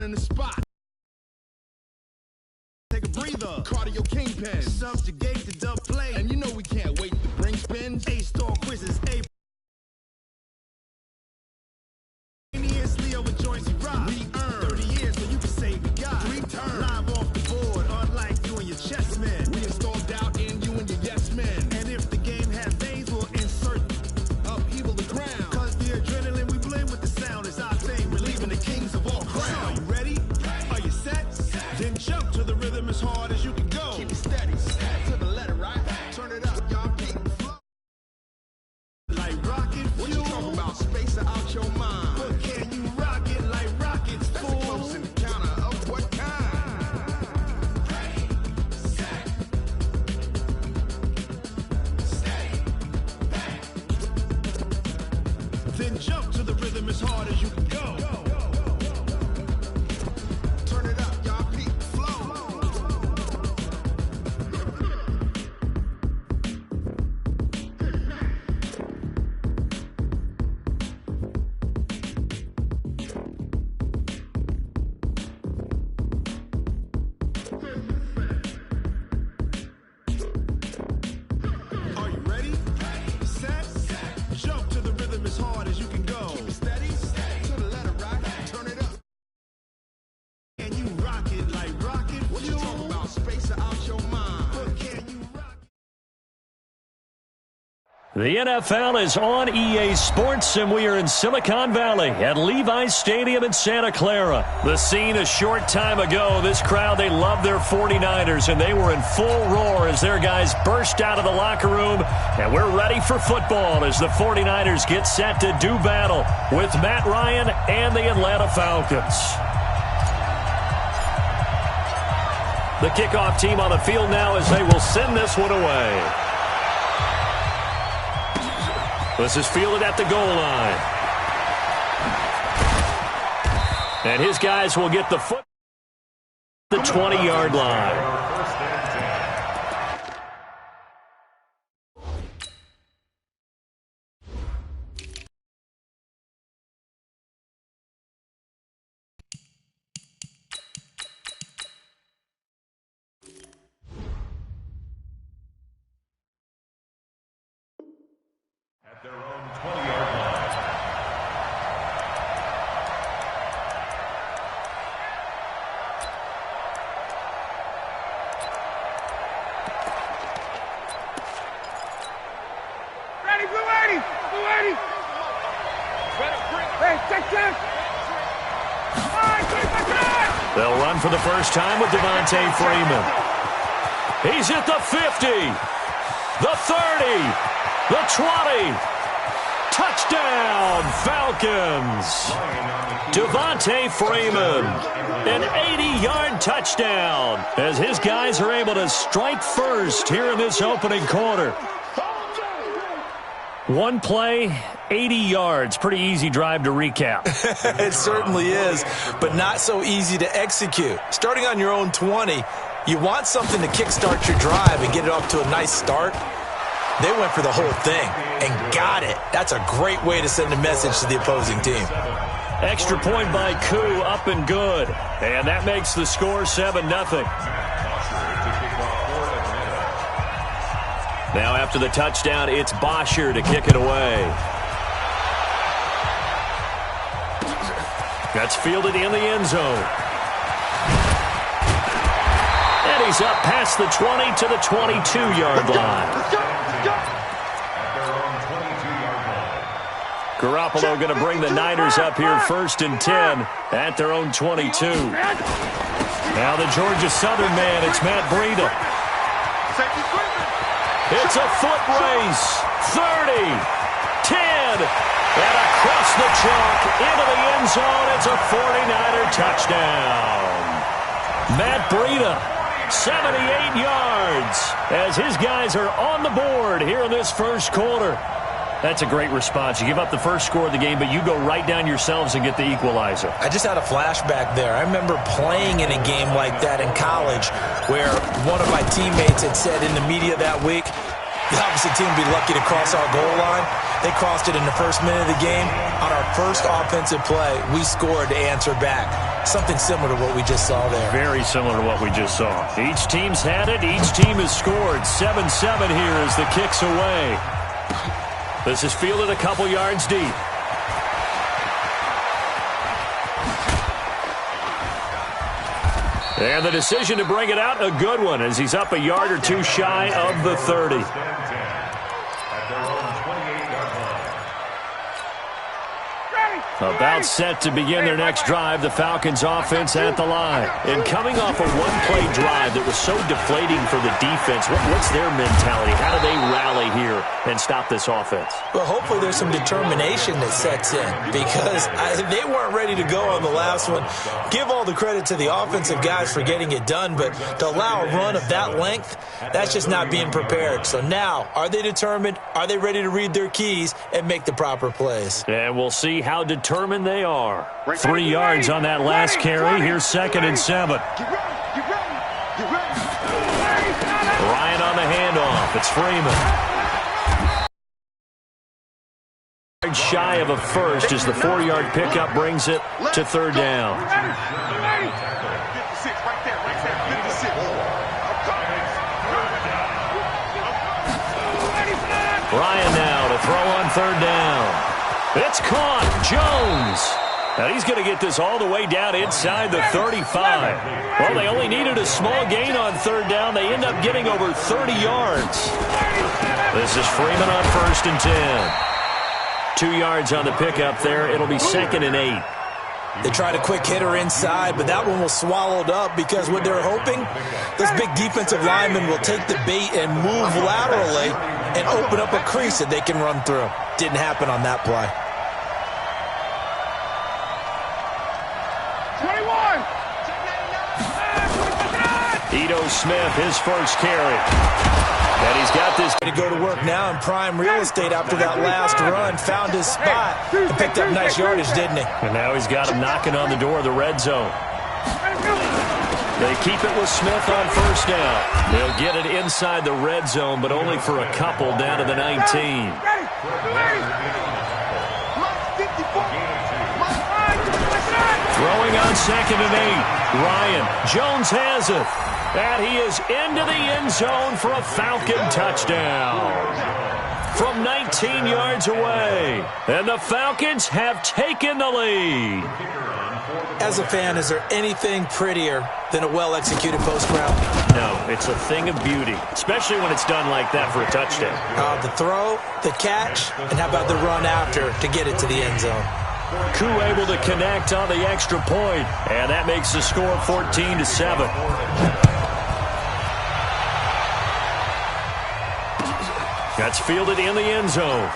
in the spot. Take a breather. Cardio kingpin. Subjugate the dub play. And you know we can't wait to bring spins. A-star quizzes. Leo with Joycey Rock. We earn 30 years so you can say we got 3 turns. Live off the board, unlike you and your chess men. We installed doubt in you and your yes men. And if the game has veins, we'll insert upheaval the ground. Cause the adrenaline we blend with the sound is our thing. Relieving the kings of all crowns. Are you ready? Are you set? Then jump to the rhythm as hard as you can go. Keep it steady. To the letter, right? Turn it up, y'all. Keep it flow. Like rocket fuel. What you talking about? Space out your mind. But can you rock it like rockets, fool? That's a close encounter of what kind? Ready, set, steady, bang. Then jump to the rhythm as hard as you can go. Turn it up, y'all. Peak flow. Are you ready? Set, jump to the rhythm as hard as you can go. Keep it steady, to the letter, right? Turn it up. Can you rock it like rocket fuel? What you talking about? Space out your mind. But can you rock it? The NFL is on EA Sports, and we are in Silicon Valley at Levi's Stadium in Santa Clara. The scene a short time ago. This crowd, they love their 49ers, and they were in full roar as their guys burst out of the locker room. And we're ready for football as the 49ers get set to do battle with Matt Ryan and the Atlanta Falcons. The kickoff team on the field now as they will send this one away. This is fielded at the goal line. And his guys will get the foot the 20-yard line. At their own 20-yard line. Ready, blue 80! Blue 80! Hey, check, check! All right, take my time! They'll run for the first time with Devontae Freeman. He's at the 50, the 30, the 20. Touchdown, Falcons. Devontae Freeman, an 80-yard touchdown as his guys are able to strike first here in this opening quarter. One play, 80 yards. Pretty easy drive to recap. It certainly is, but not so easy to execute. Starting on your own 20, you want something to kickstart your drive and get it off to a nice start. They went for the whole thing and got it. That's a great way to send a message to the opposing team. Extra point by Koo, up and good. And that makes the score 7-0. Now after the touchdown, it's Bosher to kick it away. That's fielded in the end zone. And he's up past the 20 to the 22-yard line. Garoppolo going to bring the Niners up here 1st and 10 at their own 22. Now the Georgia Southern man, it's Matt Breida. It's a foot race. 30, 10, and across the chalk into the end zone. It's a 49er touchdown. Matt Breida, 78 yards as his guys are on the board here in this first quarter. That's a great response. You give up the first score of the game, but you go right down yourselves and get the equalizer. I just had a flashback there. I remember playing in a game like that in college where one of my teammates had said in the media that week, the opposite team would be lucky to cross our goal line. They crossed it in the first minute of the game. On our first offensive play, we scored to answer back. Something similar to what we just saw there. Very similar to what we just saw. Each team's had it. Each team has scored. 7-7 here as the kick's away. This is fielded a couple yards deep. And the decision to bring it out, a good one, as he's up a yard or two shy of the 30. About set to begin their next drive, the Falcons offense at the line. And coming off a one-play drive that was so deflating for the defense, what's their mentality? How do they rally here and stop this offense? Well, hopefully there's some determination that sets in because they weren't ready to go on the last one. Give all the credit to the offensive guys for getting it done, but to allow a run of that length, that's just not being prepared. So now, are they determined? Are they ready to read their keys and make the proper plays? And we'll see how determined they are. 3 yards on that last carry. Here's 2nd and 7. Ryan on the handoff. It's Freeman. Shy of a first as the 4-yard pickup brings it to 3rd down. Ryan now to throw on 3rd down. It's caught. Jones. Now he's going to get this all the way down inside the 35. Well, they only needed a small gain on 3rd down. They end up getting over 30 yards. This is Freeman on 1st and 10. 2 yards on the pickup there. It'll be 2nd and 8. They tried a quick hitter inside, but that one was swallowed up because what they're hoping, those big defensive linemen will take the bait and move laterally and open up a crease that they can run through. Didn't happen on that play. 21. Ito Smith, his first carry. And he's got this to go to work now in prime real estate after that last run. Found his spot and picked up nice yardage, didn't he? And now he's got him knocking on the door of the red zone. They keep it with Smith on 1st down. They'll get it inside the red zone, but only for a couple down to the 19. Throwing on 2nd and 8. Ryan. Jones has it. And he is into the end zone for a Falcon touchdown. From 19 yards away. And the Falcons have taken the lead. As a fan, is there anything prettier than a well-executed post route? No, it's a thing of beauty, especially when it's done like that for a touchdown. The throw, the catch, and how about the run after to get it to the end zone? Koo able to connect on the extra point, and that makes the score 14-7. That's fielded in the end zone.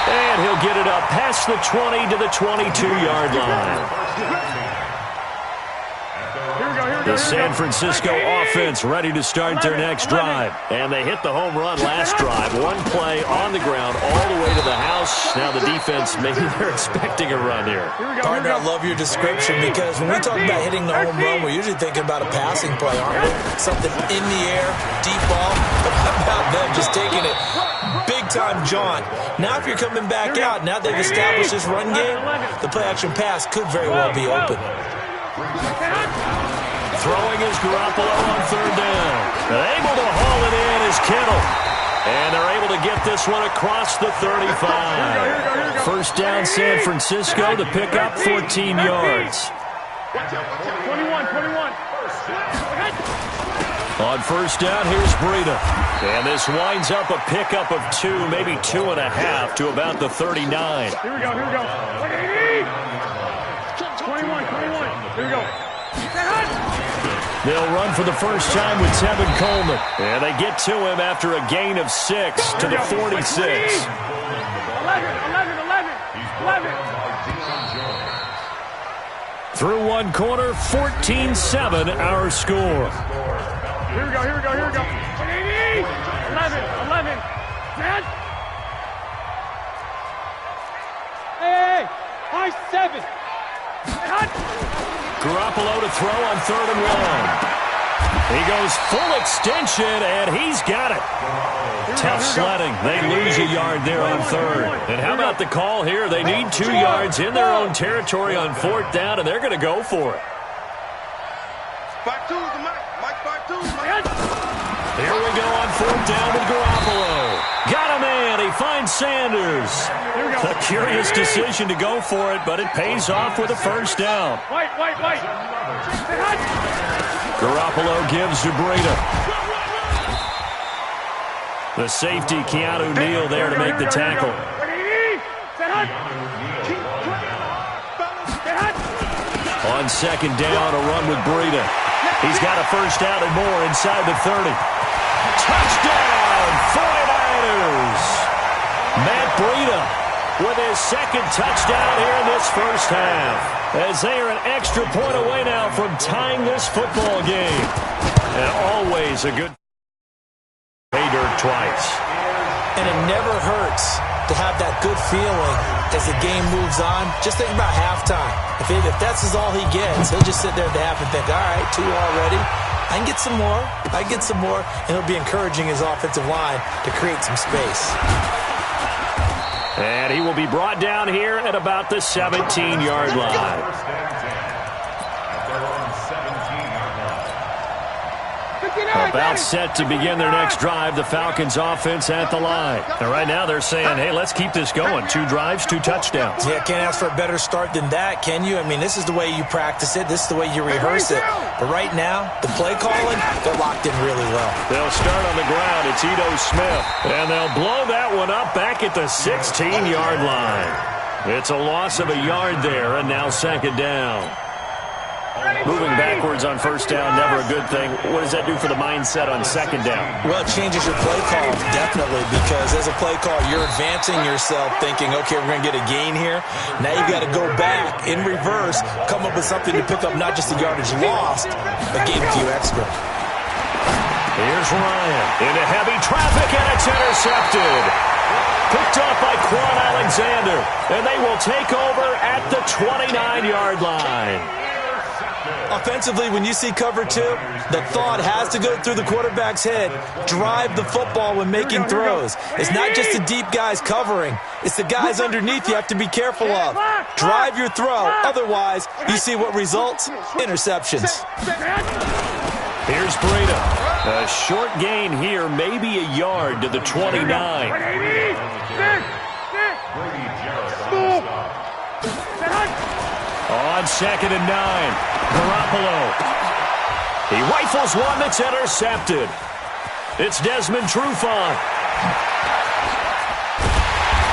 And he'll get it up past the 20 to the 22-yard line. The San Francisco offense ready to start their next drive. And they hit the home run last drive. One play on the ground all the way to the house. Now the defense, maybe they're expecting a run here. Partner, I love your description because when we talk about hitting the home run, we're usually thinking about a passing play, aren't we? Something in the air, deep ball. But how about them just taking it big-time jaunt? Now if you're coming back out, now they've established this run game, the play-action pass could very well be open. Throwing is Garoppolo on 3rd down. Able to haul it in is Kittle. And they're able to get this one across the 35. First down, San Francisco. The pickup, 14 yards. 21. On 1st down, here's Breida. And this winds up a pickup of 2, maybe 2.5 to about the 39. Here we go. 21. Here we go. They'll run for the first time with Tevin Coleman. And they get to him after a gain of 6 to the 46. 11. Through one quarter, 14-7 our score. Here we go. 11. Red. Hey, high 7. Garoppolo to throw on 3rd and 1. He goes full extension, and he's got it. Tough sledding. They lose a yard there on third. And how about the call here? They need 2 yards in their own territory on 4th down, and they're going to go for it. Here we go on 4th down with Garoppolo. Got a man. He finds Sanders. A curious decision to go for it, but it pays off with a 1st down. Wait. Garoppolo gives to Breida. The safety, Keanu Neal, there to make the tackle. On 2nd down, a run with Breida. He's got a 1st down and more inside the 30. Touchdown, 49ers! Matt Breida with his 2nd touchdown here in this 1st half, as they are an extra point away now from tying this football game. And always a good pay dirt twice. And it never hurts to have that good feeling as the game moves on. Just think about halftime. If that's all he gets, he'll just sit there at the half and think, all right, 2 already. I can get some more. And he'll be encouraging his offensive line to create some space. And he will be brought down here at about the 17-yard line. About set to begin their next drive, the Falcons offense at the line. And right now they're saying, hey, let's keep this going. 2 drives, 2 touchdowns. Yeah, can't ask for a better start than that, can you? I mean, this is the way you practice it. This is the way you rehearse it. But right now, the play calling, they're locked in really well. They'll start on the ground. It's Ito Smith. And they'll blow that one up back at the 16-yard line. It's a loss of a yard there, and now 2nd down. Moving backwards on 1st down, never a good thing. What does that do for the mindset on 2nd down? Well, it changes your play call, definitely, because as a play call, you're advancing yourself thinking, okay, we're going to get a gain here. Now you've got to go back in reverse, come up with something to pick up not just the yardage lost, but gain a few extra. Here's Ryan into heavy traffic, and it's intercepted. Picked off by Quan Alexander, and they will take over at the 29-yard line. Offensively, when you see cover 2, the thought has to go through the quarterback's head. Drive the football when making throws. It's not just the deep guys covering. It's the guys underneath you have to be careful of. Drive your throw. Otherwise, you see what results? Interceptions. Here's Breida. A short gain here, maybe a yard to the 29. On 2nd and 9, Garoppolo. He rifles one that's intercepted. It's Desmond Trufant.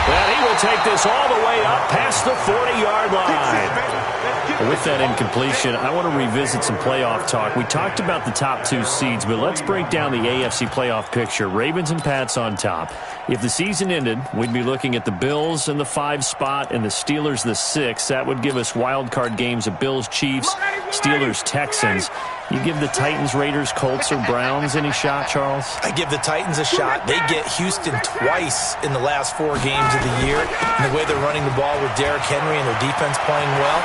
And he will take this all the way up past the 40-yard line. With that incompletion, I want to revisit some playoff talk. We talked about the top 2 seeds, but let's break down the AFC playoff picture. Ravens and Pats on top. If the season ended, we'd be looking at the Bills in the 5 spot and the Steelers the 6. That would give us wild card games of Bills, Chiefs, Steelers, Texans. You give the Titans, Raiders, Colts, or Browns any shot, Charles? I give the Titans a shot. They get Houston twice in the last 4 games of the year. And the way they're running the ball with Derrick Henry and their defense playing well,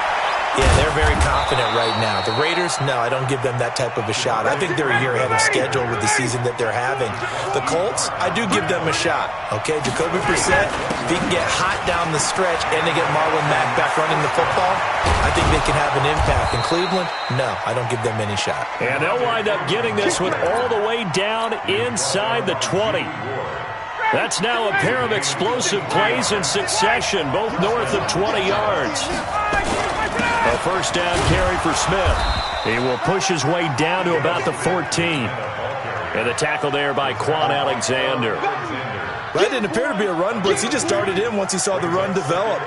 yeah, they're very confident right now. The Raiders, no, I don't give them that type of a shot. I think they're a year ahead of schedule with the season that they're having. The Colts, I do give them a shot. Okay, Jacoby Brissett, if he can get hot down the stretch and they get Marlon Mack back running the football, I think they can have an impact. In Cleveland, no, I don't give them any shot. And they'll wind up getting this one all the way down inside the 20. That's now a pair of explosive plays in succession, both north of 20 yards. A 1st down carry for Smith. He will push his way down to about the 14. And the tackle there by Quan Alexander. That didn't appear to be a run blitz. He just darted in once he saw the run develop.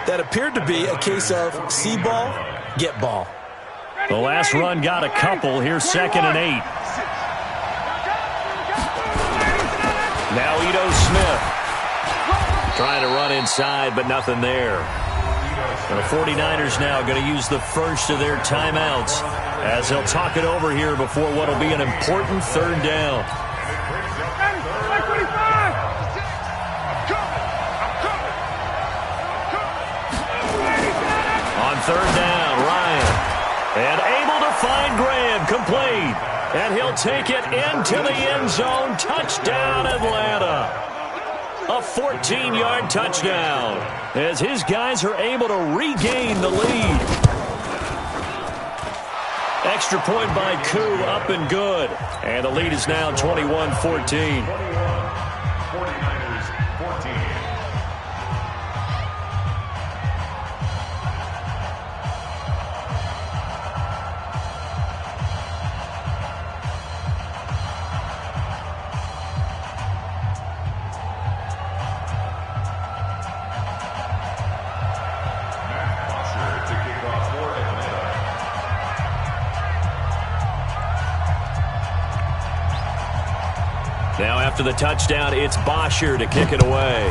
That appeared to be a case of see ball, get ball. The last run got a couple. Here's 2nd and 8. Now Ito Smith trying to run inside, but nothing there. And the 49ers now going to use the first of their timeouts as they'll talk it over here before what will be an important 3rd down. On 3rd down, Ryan. And able to find Graham, complete. And he'll take it into the end zone. Touchdown, Atlanta. A 14-yard touchdown as his guys are able to regain the lead. Extra point by Koo, up and good. And the lead is now 21-14. 49ers 14. Now after the touchdown, it's Bosher to kick it away.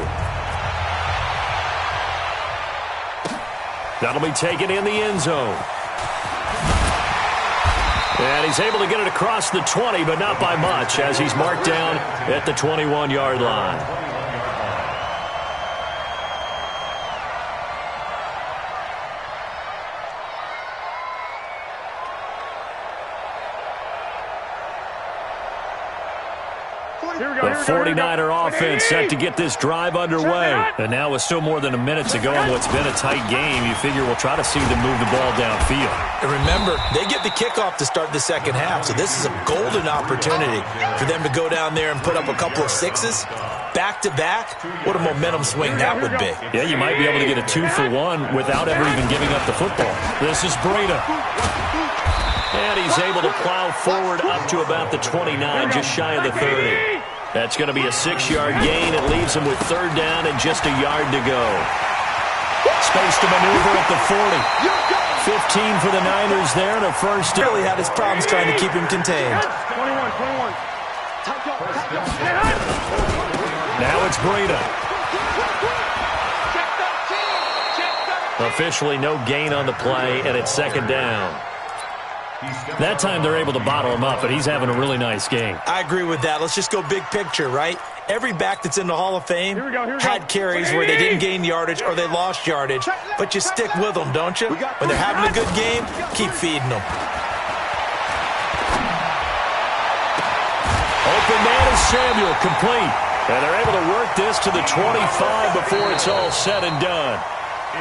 That'll be taken in the end zone. And he's able to get it across the 20, but not by much, as he's marked down at the 21-yard line. The 49er offense set to get this drive underway. And now with still more than a minute to go in what's been a tight game, you figure we'll try to see them move the ball downfield. And remember, they get the kickoff to start the second half, so this is a golden opportunity for them to go down there and put up a couple of sixes. Back-to-back, what a momentum swing that would be. Yeah, you might be able to get a 2-for-1 without ever even giving up the football. This is Breida. And he's able to plow forward up to about the 29, just shy of the 30. That's going to be a 6-yard gain. It leaves him with third down and just a yard to go. Space to maneuver at the 40. 15 for the Niners there, and a first down. Really had his problems trying to keep him contained. 21. Now it's Breida. Officially no gain on the play, and it's second down. That time they're able to bottle him up, but he's having a really nice game. I agree with that. Let's just go big picture, right? Every back that's in the Hall of Fame had carries where they didn't gain yardage or they lost yardage, but you stick with them, don't you? When they're having a good game, keep feeding them. Open man is Samuel, complete. And they're able to work this to the 25 before it's all said and done.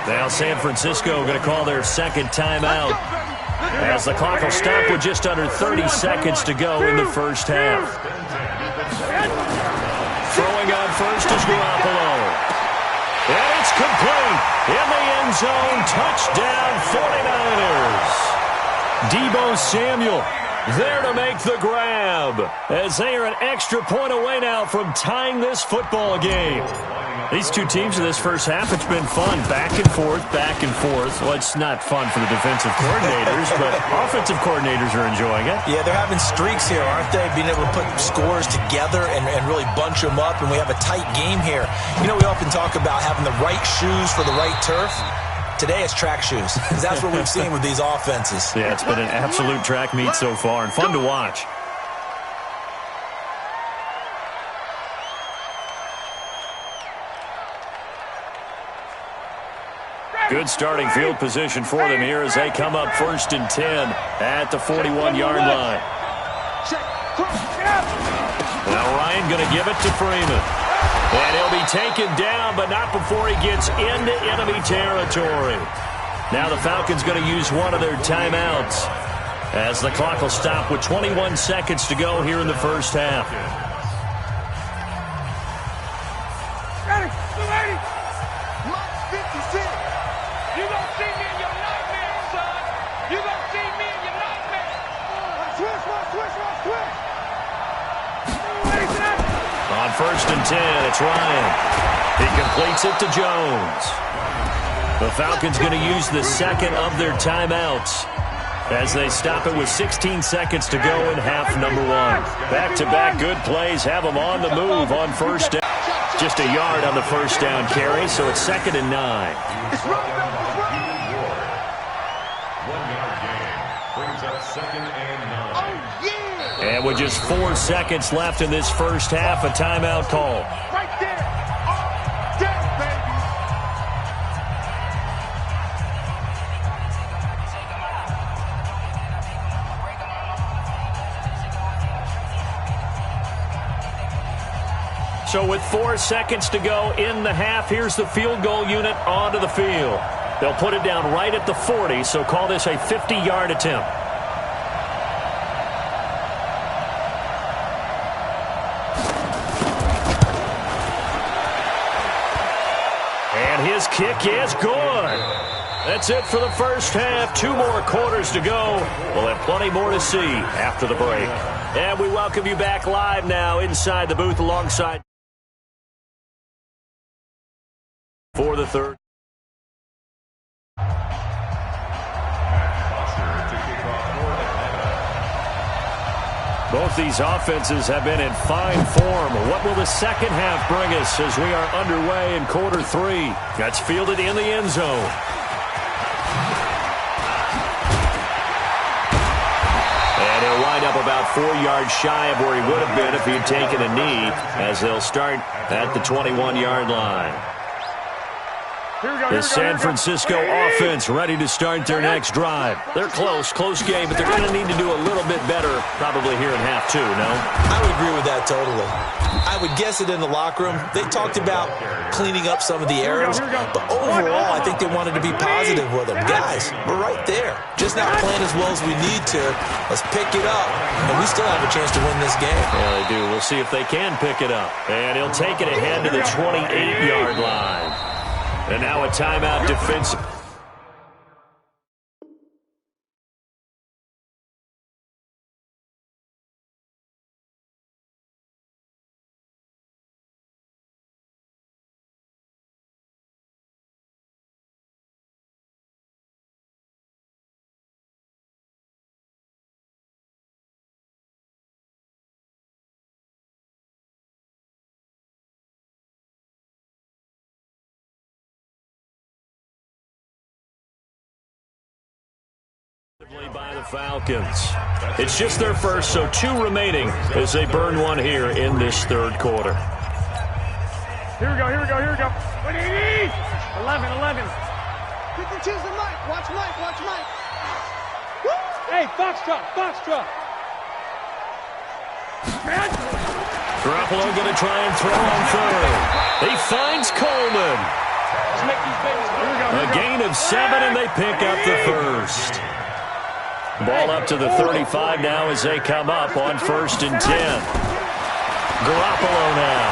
Now San Francisco going to call their second timeout, as the clock will stop with just under 30 seconds to go in the first half. Throwing on first is Garoppolo. And it's complete. In the end zone, touchdown 49ers. Deebo Samuel there to make the grab, as they are an extra point away now from tying this football game. These two teams in this first half, it's been fun. Back and forth, back and forth. Well, it's not fun for the defensive coordinators, but offensive coordinators are enjoying it. Yeah, they're having streaks here, aren't they? Being able to put scores together and really bunch them up, and we have a tight game here. You know, we often talk about having the right shoes for the right turf. Today it's track shoes, because that's what we've seen with these offenses. Yeah, it's been an absolute track meet so far, and fun to watch. Good starting field position for them here as they come up 1st and 10 at the 41-yard line. Now Ryan going to give it to Freeman. And he'll be taken down, but not before he gets into enemy territory. Now the Falcons going to use one of their timeouts, as the clock will stop with 21 seconds to go here in the first half. On 1st and 10, it's Ryan. He completes it to Jones. The Falcons going to use the second of their timeouts as they stop it with 16 seconds to go in half number one. Back-to-back good plays have them on the move on first down. Just a yard on the first down carry, so it's 2nd and 9. 1-yard gain brings up 2nd and 9. And with just 4 seconds left in this first half, a timeout call. Right there. All day, baby. So with 4 seconds to go in the half, here's the field goal unit onto the field. They'll put it down right at the 40, so call this a 50-yard attempt. And his kick is good. That's it for the first half. 2 more quarters to go. We'll have plenty more to see after the break. And we welcome you back live now inside the booth alongside for the third. Both these offenses have been in fine form. What will the second half bring us as we are underway in quarter 3? That's fielded in the end zone. And he'll wind up about 4 yards shy of where he would have been if he had taken a knee, as they'll start at the 21-yard line. The San Francisco offense ready to start their next drive. They're close game, but they're going to need to do a little bit better probably here in half 2, no? I would agree with that totally. I would guess it in the locker room. They talked about cleaning up some of the errors, but overall, I think they wanted to be positive with them. Guys, we're right there. Just not playing as well as we need to. Let's pick it up, and we still have a chance to win this game. Yeah, they do. We'll see if they can pick it up. And he'll take it ahead to the 28-yard line. And now a timeout defensive. By the Falcons. It's just their first, so 2 remaining as they burn 1 here in this third quarter. Here we go. 11. Pick and choose the mic. Watch Mike. Woo! Hey, Foxtrot. Garoppolo going to try and throw on third. He finds Coleman. Let's make these babies. A gain of 7, and they pick up the first. Ball up to the 35 now as they come up on 1st and 10. Garoppolo now.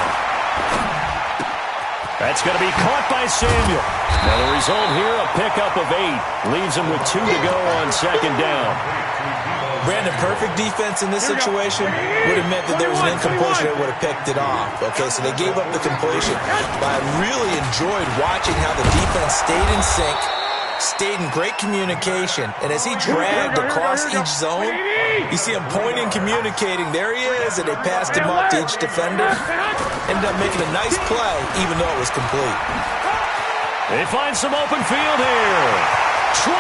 That's going to be caught by Samuel. Now the result here, a pickup of 8. Leaves him with 2 to go on 2nd down. Brandon, perfect defense in this situation would have meant that there was an incompletion that would have picked it off. Okay, so they gave up the completion. But I really enjoyed watching how the defense stayed in sync, stayed in great communication, and as he dragged across each zone, you see him pointing, communicating. There he is, and they passed him up to each defender. Ended up making a nice play, even though it was complete. They find some open field here. 20,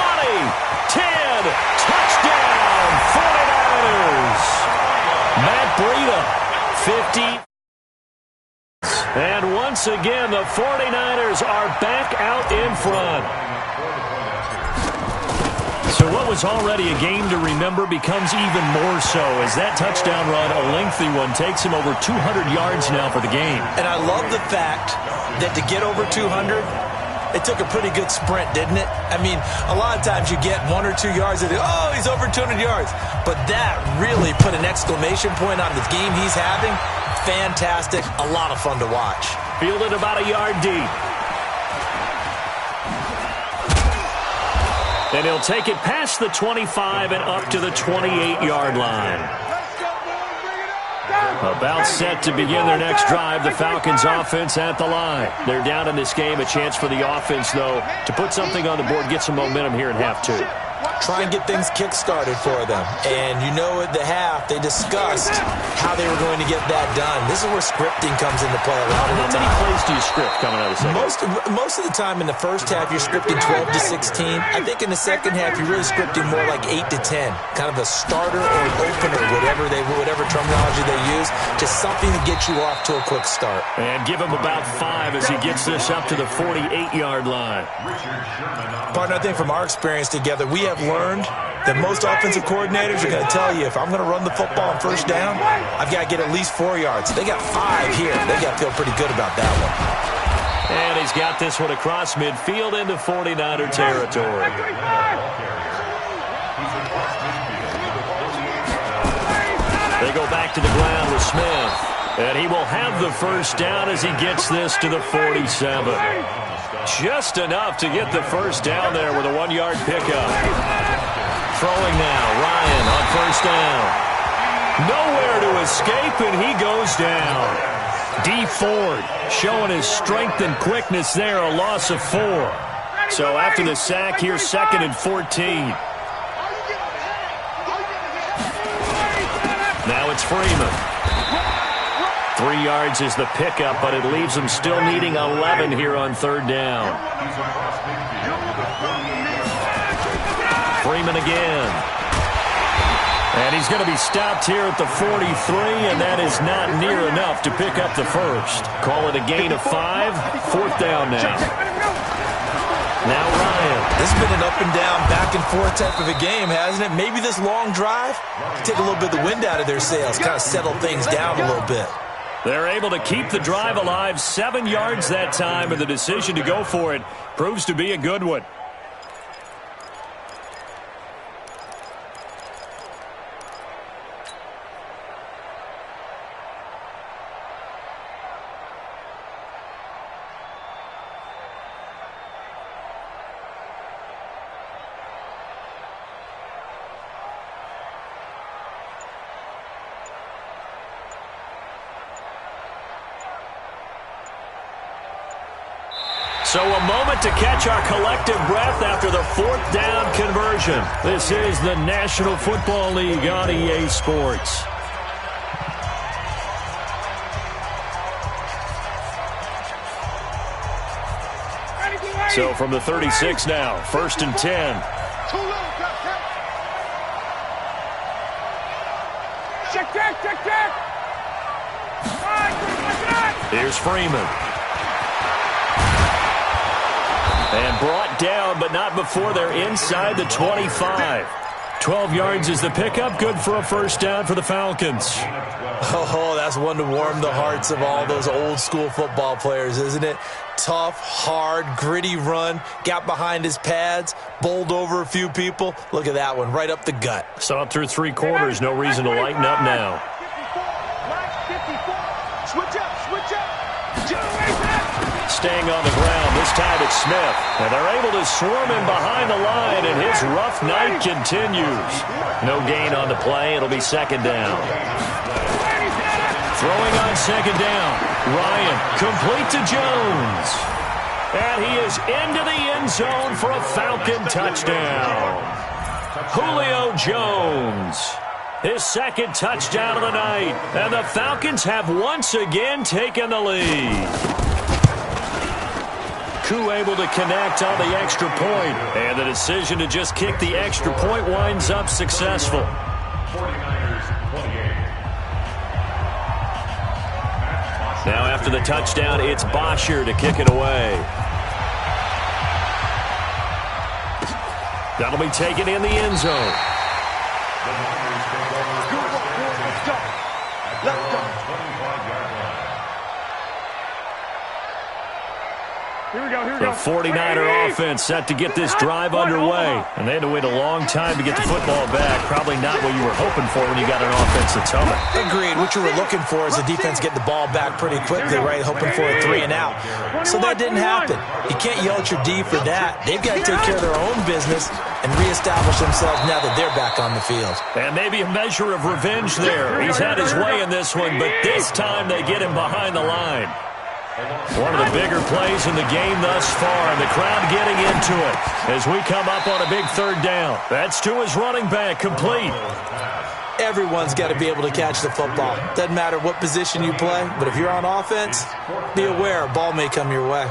10, touchdown, 49ers. Matt Breida, 50. And once again, the 49ers are back out in front. So what was already a game to remember becomes even more so as that touchdown run, a lengthy one, takes him over 200 yards now for the game. And I love the fact that to get over 200, it took a pretty good sprint, didn't it? I mean, a lot of times you get 1 or 2 yards and oh, he's over 200 yards. But that really put an exclamation point on the game he's having. Fantastic. A lot of fun to watch. Fielded about a yard deep. And he'll take it past the 25 and up to the 28-yard line. About set to begin their next drive, the Falcons offense at the line. They're down in this game. A chance for the offense, though, to put something on the board, get some momentum here in half 2. Try and get things kick-started for them. And you know at the half, they discussed how they were going to get that done. This is where scripting comes into play a lot of the time. How many plays do you script coming out of the second? Most of the time in the first half, you're scripting 12 to 16. I think in the second half, you're really scripting more like 8 to 10. Kind of a starter or an opener, whatever terminology they use. Just something to get you off to a quick start. And give him about 5 as he gets this up to the 48-yard line. Partner, I think from our experience together, we have learned that most offensive coordinators are going to tell you, if I'm going to run the football on first down, I've got to get at least 4 yards. They got 5 here. They got to feel pretty good about that one. And he's got this one across midfield into 49er territory. They go back to the ground with Smith. And he will have the first down as he gets this to the 47. Just enough to get the first down there with a 1-yard pickup. Throwing now, Ryan on first down. Nowhere to escape, and he goes down. D. Ford showing his strength and quickness there, a loss of 4. So after the sack, here's 2nd and 14. Now it's Freeman. 3 yards is the pickup, but it leaves them still needing 11 here on 3rd down. Freeman again. And he's going to be stopped here at the 43, and that is not near enough to pick up the first. Call it a gain of 5. 4th down now. Now Ryan. This has been an up and down, back and forth type of a game, hasn't it? Maybe this long drive, take a little bit of the wind out of their sails, kind of settle things down a little bit. They're able to keep the drive alive, 7 yards that time, and the decision to go for it proves to be a good one. So a moment to catch our collective breath after the 4th down conversion. This is the National Football League on EA Sports. So from the 36 now, 1st and 10. Check. Here's Freeman. And brought down, but not before they're inside the 25. 12 yards is the pickup. Good for a first down for the Falcons. Oh, that's one to warm the hearts of all those old school football players, isn't it? Tough, hard, gritty run. Got behind his pads, bowled over a few people. Look at that one, right up the gut. Saw it through 3 quarters. No reason to lighten up now. Switch up. Staying on the ground, this time it's Smith. And they're able to swarm him behind the line, and his rough night continues. No gain on the play. It'll be 2nd down. Throwing on 2nd down. Ryan, complete to Jones. And he is into the end zone for a Falcon touchdown. Julio Jones. His 2nd touchdown of the night. And the Falcons have once again taken the lead. Koo able to connect on the extra point. And the decision to just kick the extra point winds up successful. 49ers 28. Now after the touchdown, it's Bosher to kick it away. That'll be taken in the end zone. Let's go. Here we go. The 49er offense set to get this drive underway. And they had to wait a long time to get the football back. Probably not what you were hoping for when you got an offense that's humming. Agreed. What you were looking for is the defense get the ball back pretty quickly, right? Hoping for a 3 and out. So that didn't happen. You can't yell at your D for that. They've got to take care of their own business and reestablish themselves now that they're back on the field. And maybe a measure of revenge there. He's had his way in this one, but this time they get him behind the line. One of the bigger plays in the game thus far, and the crowd getting into it as we come up on a big 3rd down. That's to his running back, complete. Everyone's got to be able to catch the football. Doesn't matter what position you play, but if you're on offense, be aware a ball may come your way.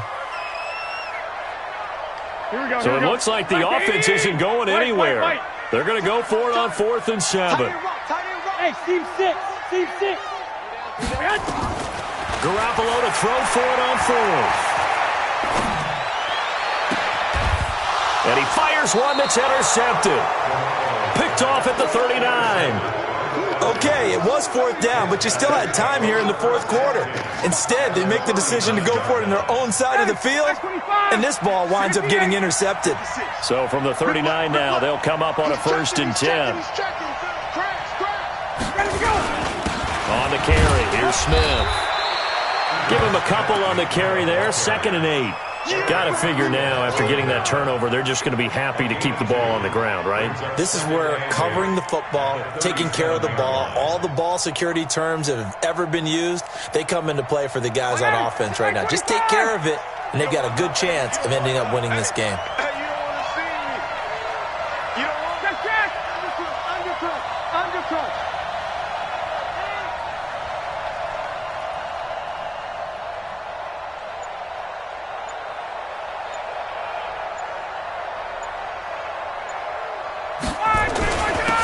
So it looks like the offense isn't going anywhere. They're going to go for it on 4th and 7. Hey, Steve 6. Garoppolo to throw for it on 4th. And he fires one that's intercepted. picked off at the 39. Okay, it was 4th down, but you still had time here in the 4th quarter. Instead, they make the decision to go for it on their own side of the field, and this ball winds up getting intercepted. So from the 39 now, they'll come up on a 1st and 10. On the carry, here's Smith. Give him a couple on the carry there, 2nd and 8. Got to figure now, after getting that turnover, they're just going to be happy to keep the ball on the ground, right? This is where covering the football, taking care of the ball, all the ball security terms that have ever been used, they come into play for the guys on offense right now. Just take care of it, and they've got a good chance of ending up winning this game.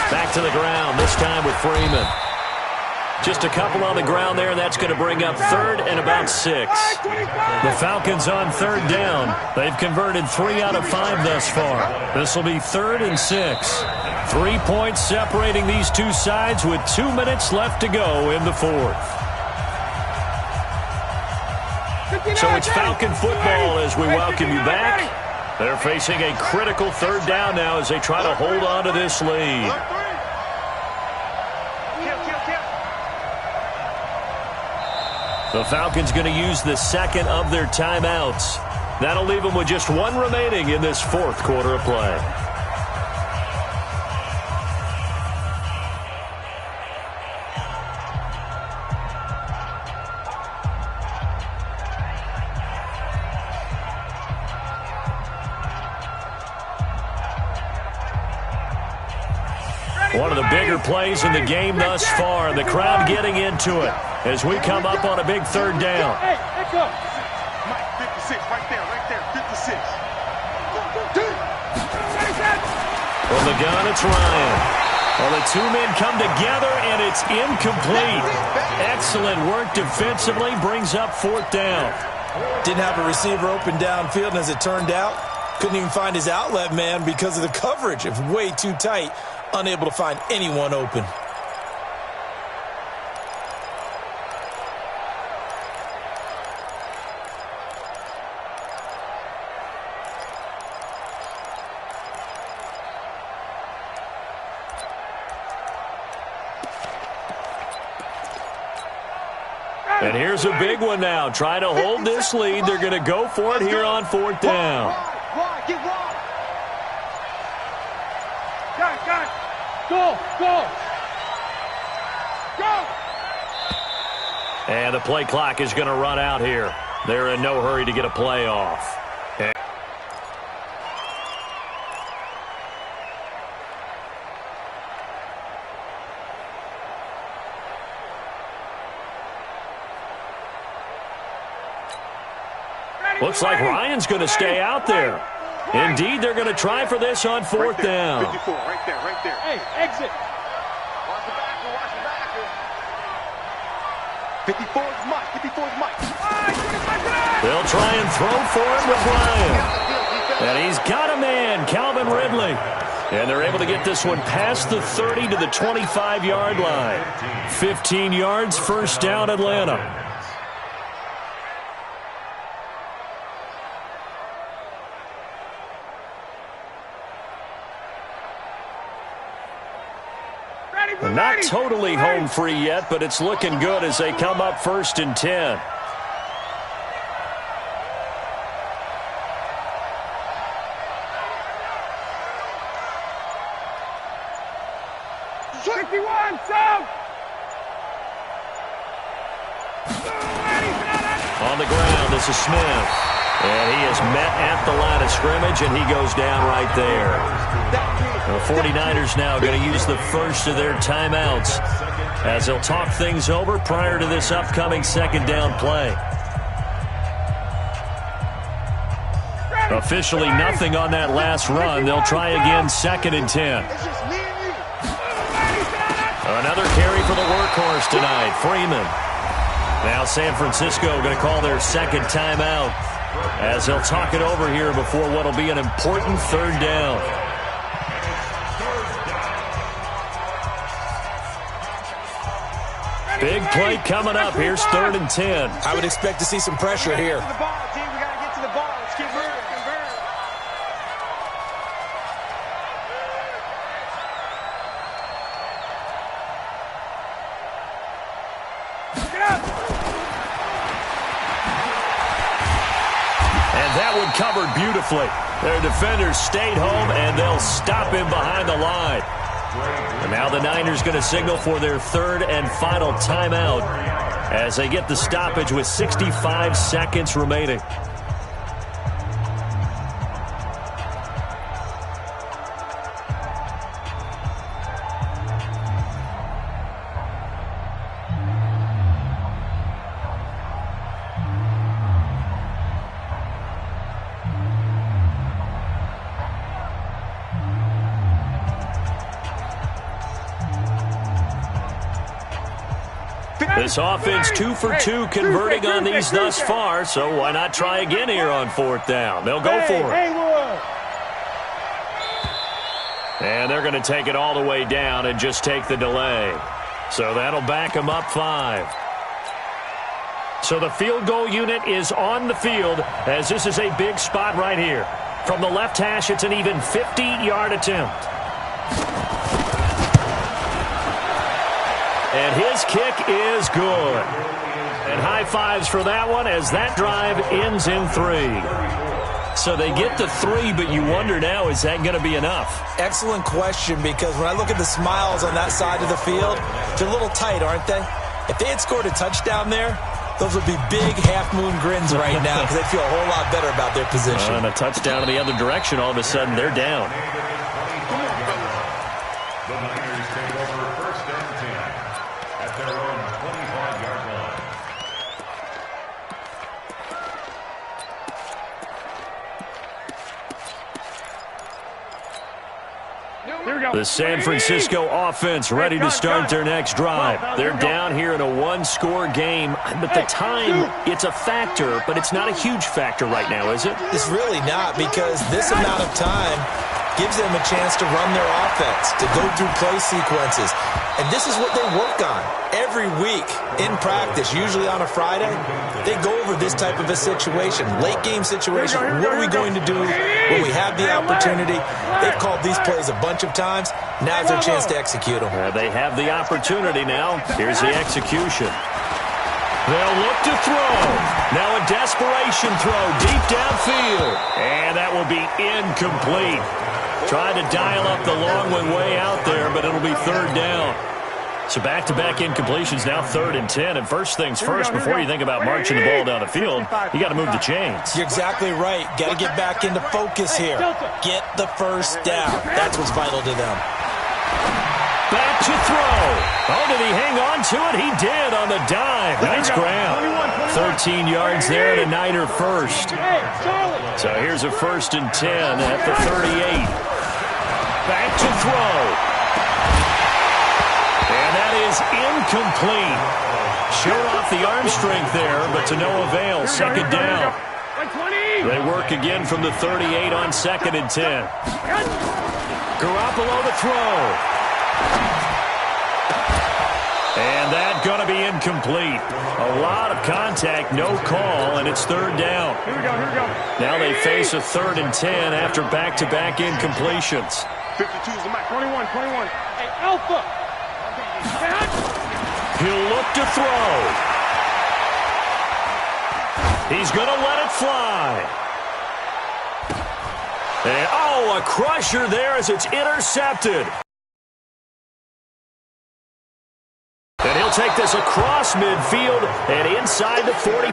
Back to the ground, this time with Freeman. Just a couple on the ground there, and that's going to bring up 3rd and about 6. The Falcons on 3rd down. They've converted 3 out of 5 thus far. This will be 3rd and 6. 3 points separating these two sides with 2 minutes left to go in the 4th. So it's Falcon football as we welcome you back. They're facing a critical 3rd down now as they try to hold on to this lead. The Falcons going to use the 2nd of their timeouts. That'll leave them with just 1 remaining in this 4th quarter of play. One of the bigger plays in the game thus far, and the crowd getting into it as we come up on a big 3rd down. Hey, let's go. Mike, 56, right there, 56. From the gun, it's Ryan. Well, the 2 men come together, and it's incomplete. Excellent work defensively, brings up 4th down. Didn't have a receiver open downfield, and as it turned out, couldn't even find his outlet man because of the coverage. It was way too tight, unable to find anyone open. And here's a big one now. Trying to hold this lead. They're going to go for it here on 4th down. Get wide. Got it. Go. And the play clock is going to run out here. They're in no hurry to get a play off. Looks like Ryan's going to stay out there. Indeed, they're going to try for this on 4th down. 54, right there. Hey, exit. Watch the backer. 54's Mike. They'll try and throw for it with Ryan. And he's got a man, Calvin Ridley. And they're able to get this one past the 30 to the 25-yard line. 15 yards, 1st down, Atlanta. Not totally home free yet, but it's looking good as they come up 1st and 10. On the ground, this is Smith. And he is met at the line of scrimmage, and he goes down right there. The 49ers now going to use the first of their timeouts as they'll talk things over prior to this upcoming 2nd down play. Officially nothing on that last run. They'll try again 2nd and 10. Another carry for the workhorse tonight, Freeman. Now San Francisco going to call their 2nd timeout as they'll talk it over here before what will be an important 3rd down. Big play coming up. Here's 3rd and 10. I would expect to see some pressure here. To the ball, team. We got to get to the ball. Let's keep moving. And that one covered beautifully. Their defenders stayed home, and they'll stop him behind the line. And now the Niners going to signal for their 3rd and final timeout as they get the stoppage with 65 seconds remaining. This offense 2 for 2 converting on these thus far, so why not try again here on 4th down? They'll go for it. And they're going to take it all the way down and just take the delay. So that'll back them up 5. So the field goal unit is on the field as this is a big spot right here. From the left hash, it's an even 50-yard attempt. And his kick is good. And high fives for that one as that drive ends in 3. So they get to 3, but you wonder now, is that going to be enough? Excellent question, because when I look at the smiles on that side of the field, they're a little tight, aren't they? If they had scored a touchdown there, those would be big half-moon grins right now because they'd feel a whole lot better about their position. And a touchdown in the other direction, all of a sudden they're down. The Niners take over 1st and 10 at their own 25-yard line. The San Francisco offense ready to start their next drive. They're down here in a 1-score game, but the time, it's a factor, but it's not a huge factor right now, is it? It's really not, because this amount of time gives them a chance to run their offense, to go through play sequences. And this is what they work on every week in practice, usually on a Friday. They go over this type of a situation, late game situation. What are we going to do when we have the opportunity? They've called these plays a bunch of times. Now's their chance to execute them. They have the opportunity now. Here's the execution. They'll look to throw. Now a desperation throw deep downfield. And that will be incomplete. Tried to dial up the long one way out there, but it'll be 3rd down. So back-to-back incompletions, now 3rd and 10. And first things first, before you think about marching the ball down the field, you got to move the chains. You're exactly right. Got to get back into focus here. Get the first down. That's what's vital to them. Back to throw. Oh, did he hang on to it? He did on the dive. Nice ground. 13 yards there and a Niner first. So here's a 1st and 10 at the 38. Back to throw. And that is incomplete. Showed off the arm strength there, but to no avail. 2nd down. They work again from the 38 on 2nd and 10. Garoppolo to throw. And that going to be incomplete. A lot of contact, no call, and it's 3rd down. Here we go. Now they face a 3rd and 10 after back-to-back incompletions. 52 is the mark. 21. Hey, Alpha. He'll look to throw. He's going to let it fly. And, oh, a crusher there as it's intercepted. And he'll take this across midfield and inside the 40.